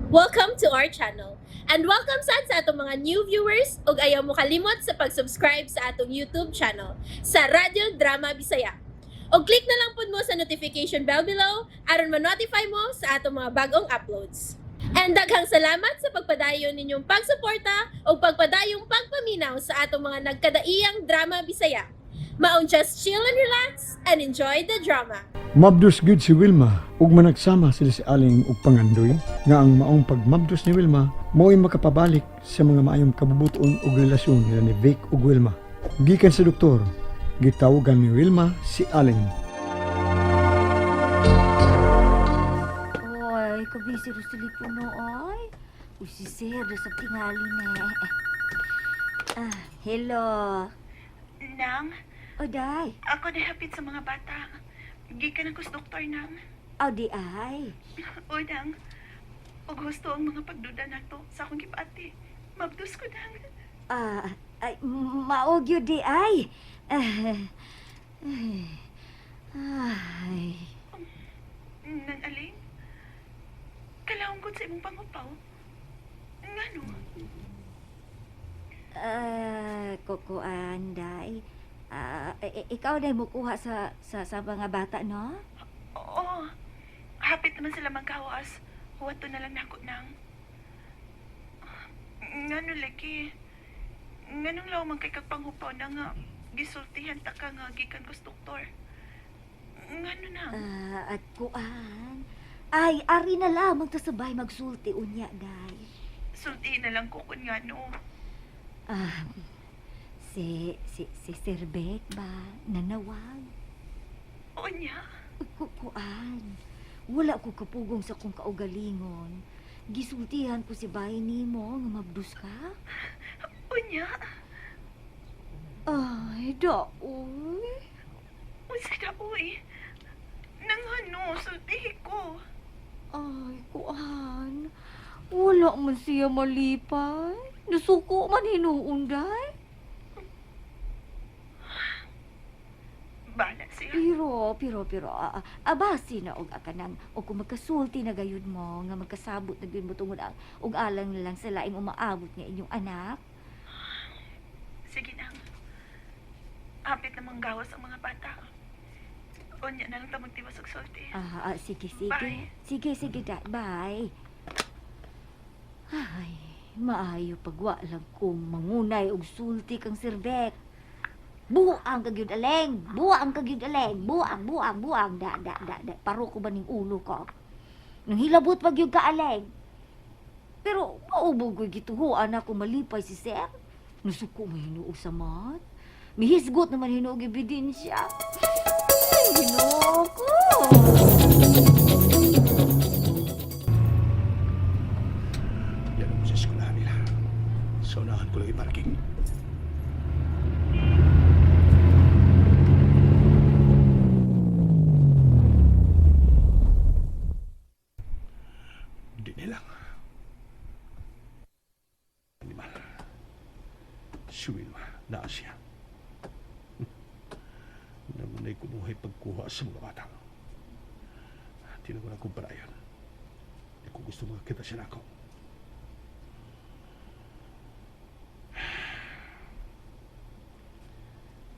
Welcome to our channel. And welcome sa atong mga new viewers ug ayaw mo kalimot sa pag-subscribe sa atong YouTube channel sa Radio Drama Bisaya. O click na lang pud mo sa notification bell below aron ma-notify mo sa atong mga bagong uploads. And daghang salamat sa pagpadayon ninyong pagsuporta o pagpadayong pagpaminaw sa atong mga nagkadaiyang Drama Bisaya. Maong just chill and relax and enjoy the drama. Mabdos gud si Wilma ug managsama sila si Aling ug Pangandoy nga ang maong pagmabdos ni Wilma mao'y makapabalik sa mga maayong kabubuton ug relasyon nila ni Vic ug Wilma. Gikan sa doktor, gitawagan ni Wilma si Aling. Oy, kabisi ro sa lipuno, oy. Uy, si Sir, sa tingali na. Hello. Nang, Oday. ako nahapit sa mga bata. Gikan ako sa doktor, Nang. Aw, di ay. O, Nang, og gusto ang mga pagduda na to sa akong gipati. Mabdos ko, Nang. Ay, maog yun di ay. Ay. Nang Aling, kalawang ko sa imong pangupaw. Ngano? Kukuan, day. Ikaw na mo kuha sa mga bata, no? Oo, hapit naman sila magkawas. Huwag to na lang nako, Nang. Ngano, laki. Nganong law man kay kagpangupaw na nga gisultihan ta ka nga gikan ko sa doktor. Ngano, Nang? At kuan. Ay, ari na lamang to sabay magsulti unya, day. Sultihin na lang ko kung ngano. Si Sir Beck ba nanawag? O niya? Kuan. Wala ko kapugong sa kong kaugalingon. Gisultihan ko si bahay nimo nga mabdus ka. O niya? Ay, daoy. Unsa na, uy? Nang ano, sultihin ko. Ay, kuan. Wala man siya malipay. Nasuko man hinuunday. Bala siya. Pero, abasi na og akanang o kung magkasulti na gayud mo nga magkasabot na gyud mo tungod og alang na lang sa laing umaabot nga inyong anak. Sige, Nang. Hapit na manggawas ang mga bata. O niya na lang ta magtiwas og sulti. Sige. Bye. Sige, bye. Ay, maayo pagwa lang kung mangunay og sulti kang sirbek. Buang kagyud aleng, buang. Da. Paro ko ba ning ulo ko? Nang hilabot pag yung kaaleng. Pero, maubog ko'y gituhuan ako malipay si Sir. Nasuko mo hinuog sa mat. Mihisgot naman hinuog ebidensya. Ay, Ginoo ko. Yan ang sa eskwelahan nila. Sa unahan ko lang iparking. Di nilang. Animal. Si Wilma, naa siya. Namunay kumuhay pagkuha sa mga bata. Tinagon akong parayan. E kung gusto makakita siya na ako.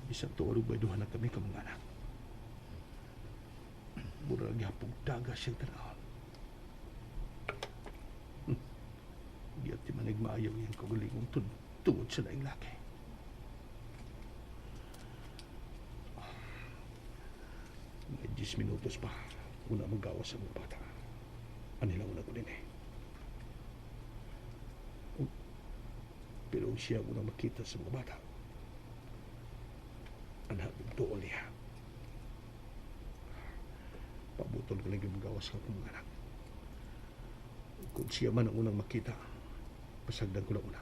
Isang tuwarog ba duha na kami ka mga anak. Mura gyapong daga siyang tanahon. Di at timanig maayaw yung kagulingong tungod sa laing laki. May 10 minutos pa una magawas sa mga bata. Anilang una ko din eh. Pero siya unang makita sa mga bata. Anak ng doon niya. Pabutol ko lang yung magawas ka kong mga anak. Kung siya man ang unang makita, pasagdan ko na una.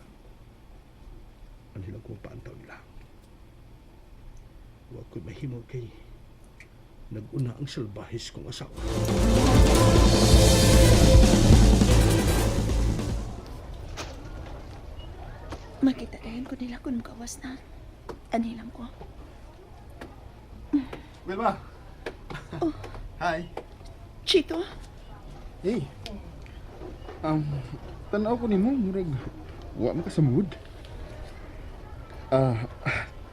Ano lang kung paantaw nila. Huwag ko'y mahimo kay nag-una ang salbahis kong asawa. Makita rin ko nila kung gawas na. Anilang ko. Wilma! Hi! Chito? Hey! Tanaw ko nimo murag wa man ka sa mood.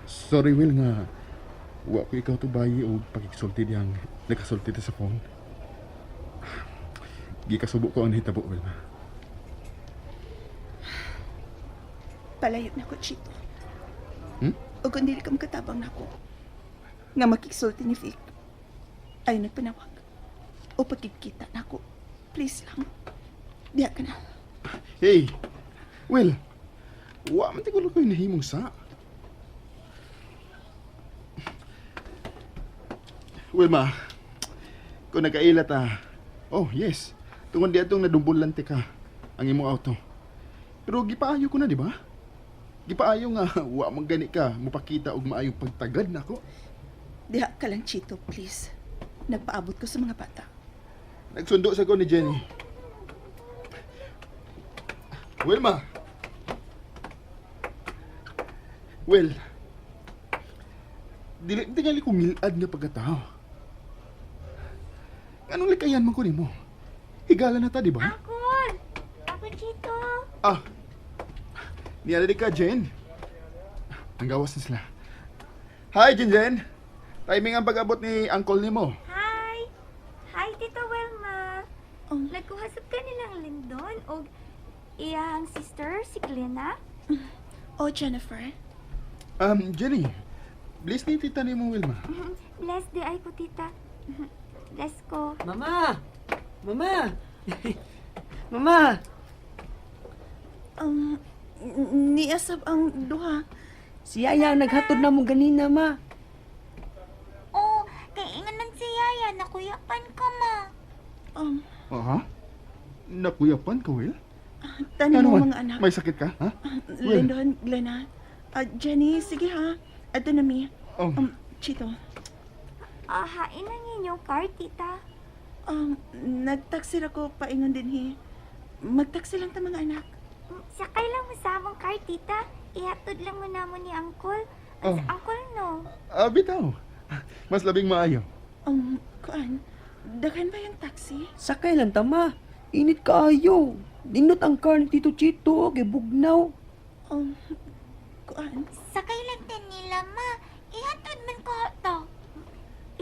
Sorry Will nga wa ko ikaw tubayi o pagkisulti diyang nakasulti ta sa phone. Gikasubo ko ang nahitabo, Will. Palayo na ko, Chito. Hmm? O kung dili ka makatabang na ko, nga makiksulti ni Vic, ay nagpanawag. O pagkikita na ko. Please lang. Diya ka na. Hey, Will. Wa man tigulo ko nahimong sa. Wilma, kung nagkaila ta, oh yes, tungod di atong nadumbulante ka ang imong auto. Pero gipaayo ko na, di ba? Gipaayo nga, wa man gani ka, mupakita og maayong pagtagad nako. Diya ka lang, Chito, please. Nagpaabot ko sa mga bata. Nagsundo sa ko ni Jenny. Wilma! Well, dili tingali ko milad nga pagkatao. Anong likayan man ko nimo? Higala na ta, di ba? Angkol! Ako dito. Ah, niya ka, Jen. Ang gawas na sila. Hi, Jen. Timing ang pag-abot ni uncle nimo. Hi! Hi, Tita Wilma. Oh. Nagkuhasap ka nilang Lindon o iyang sister, si Glena? Oh, Jennifer. Jenny, bless ni tita nimo, Wilma. Bless di ay ko, Tita. Bless ko. Mama! Mama! Mama! Niasab ang duha. Si Yaya naghatod na mo ganina, ma. Oh, kay ingan man si Yaya, nakuyapan ka, ma. Ha? Nakuyapan ka, Will? Tanin Ano mo man? mga anak. May sakit ka, ha? Will? Lindon, Glena. Jenny, sige ha. Ato na mi. Oh. Chito. Hain ang inyong car, Tita. Nagtaksi ako paingon din hi. Magtaksi lang ta mga anak. Sakay lang mo sa among car, Tita. Ihatod lang mo namon ni Uncle. Oh. Sa Uncle, no? Bitaw. Mas labing maayo. Kuan, daghan ba yung taxi? Sakay lang tama. Init kaayo. Nindot ang car ni Tito Chito, kay bugnaw. Kuan, Sakay lang din nila, ma. Ihatod man ko to.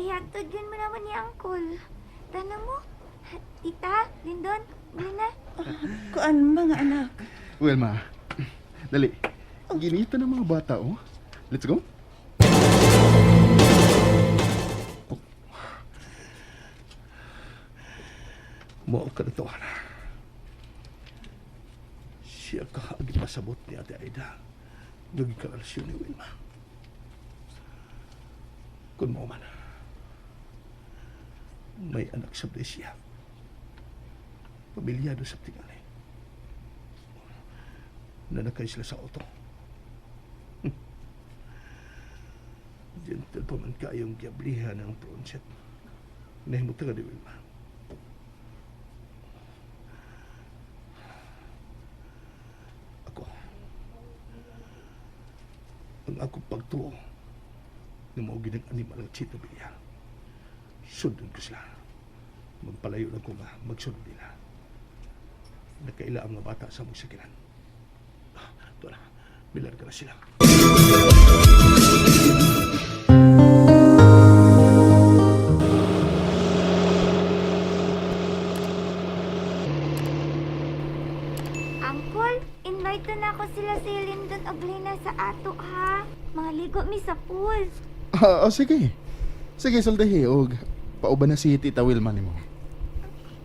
Ihatod yun mo naman ni Uncle. Tana mo? Tita, Lindon, Glena. kuan mga anak. Wilma, dali. Ginita ng mga bata, oh. Let's go. Mao ka na to, Ana. Siya ka ang ipasabot ni Ate Aida. Naging karelasyon ni Wilma. Kung mo man, may anak sa siya. Pamilyado sa tingali. Nanakay sila sa auto. Gentle pa man kayong giablihan ng pronset. Nahimot ka ni Wilma. Ako. Ang akong pagtuo na mga ginag-animal ang Chito Villar. Sundon ko sila. Magpalayo lang ko nga magsunod nila. Nakaila ang mga bata sa mong sakilan. Ito na, bilar ka na sila. Uncle, invite na ako sila si Lindon o Glena sa ato, ha? Mga ligo mi sa pool. Sige. Sige, saldahi. O, pauban na si Tita Wilma nimo.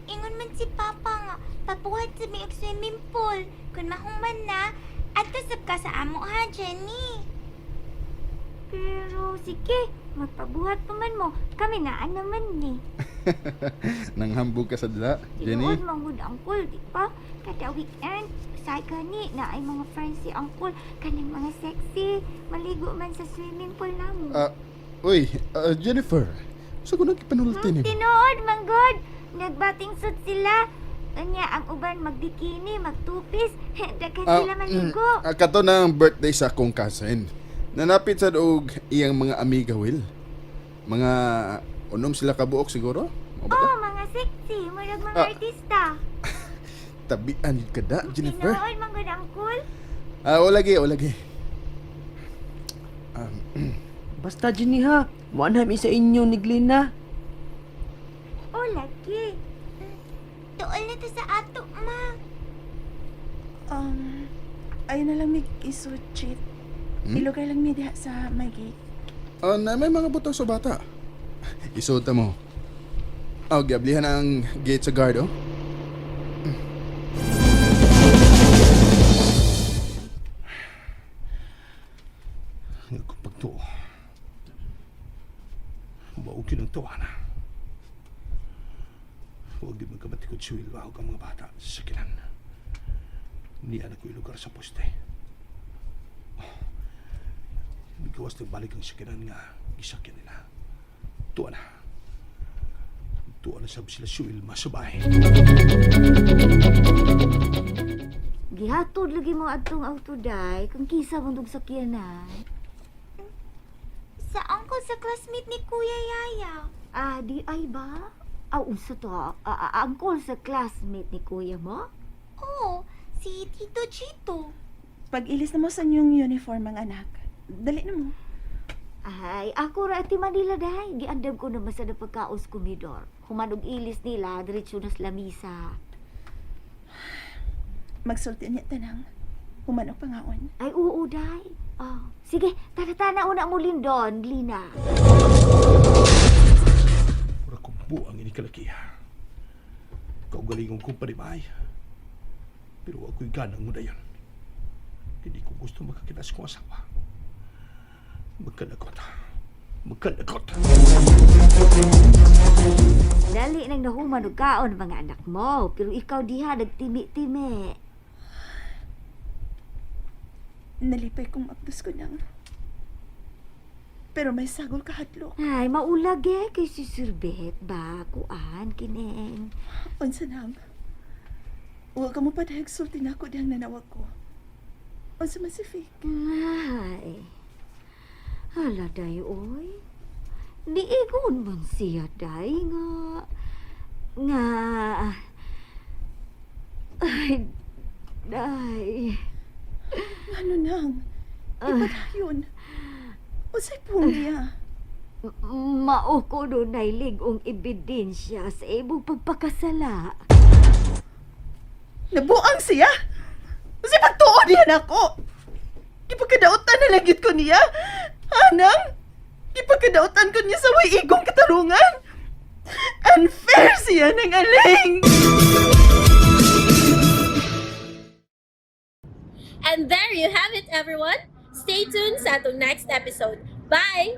Ingon man si Papa nga, pabuhat sa may swimming pool. Kung mahuman na, at kasap ka sa amo, ha, Jenny? Pero, sige, magpabuhat pa man mo. Kami naan naman ni. Nanghambog ka sa dala, Jenny. Tinuod manghud Uncle, di ba? Kada weekend, say gani na ay mga friends si Uncle. Kaning mga sexy, maligo man sa swimming pool namo. Jennifer. Sa ko nagkipanulti nimo. Tinuod, manggod. Nagbating suit sila. Kanya ang uban magbikini, magtupis. Dagan sila maligo. Kato na ang birthday sa akong cousin. Nanapit sa og iyang mga amiga, Will. Mga unom sila kabuok siguro? O ba to? Oh, mga sexy. Murag mga Ah. artista. tabian yun ka da, Jennifer. Tinoon, mga angkol. O lagi, o lagi. Basta Jenny ha, wanam sa inyo ni Glina. O, lagi. Tuol na to sa ato, ma. Ayun na lang may isod, Chit. Ilugay lang may diha sa my gate. Na may mga buto sa bata. Isuta mo. Gablihan ang gate sa guard, oh. Nga kung pagtuo. Maugin ang tuwa na. Huwag di magkamatikod si Wilma o ang mga bata sa sakinan. Niyan ako yung lugar sa poste. Bigawas na balik ang sakinan nga isakyan nila. Tuwa na. Tuwa na sabi sila si Wilma sa bahay. Gihatod lagi mo atong autoday kung kisa mong dug sakyanan. Sa angkol sa classmate ni Kuya Yaya. Di ay ba? Unsa to? Angkol sa classmate ni Kuya mo? Oo, si Tito Chito. Pag ilis na mo sa inyong uniform, ang anak, dali na mo. Ay, ako ra iti Manila dahi. Giandam ko naman sa napagkaos kumidor. Humanog ilis nila, diretso na sa lamisa. Magsulti niya tanang. Humanok pangaon. Ay, oo, dahi. Sige, tana-tana una mo lindon, Lina. Mura kong buang ini kalakiha. Kaugalingon kong panimay. Pero ako'y ganang mo na yan. Hindi ko gusto makakilas kong asawa. Magkanakot. Magkanakot. Dali nang nahuman og kaon mga anak mo, pero ikaw diha nagtimi-timi. Nalipay kong mapdos ko nang. Pero may sagol kahadlok. Ay, maulag kay si Sirbet ba? Kuan, kineng. Unsa nang? Huwag ka mo pa dahil sulti na ako diyang nanawag ko. Unsa man si Vic? Ay, hala day, oy. Diigon man siya day nga, ay, day. Ano nang? Ipadayon. Unsay pumya? Mao ko doon ay ligong ebidensya sa imong pagpakasala. Nabuang siya? Kasi pagtuon niya ako. Ipagkadautan na langit ko niya. Anang? Ipagkadautan ko niya sa way igong katarungan. Unfair siya ng aling. And there you have it, everyone. Stay tuned sa atong next episode. Bye!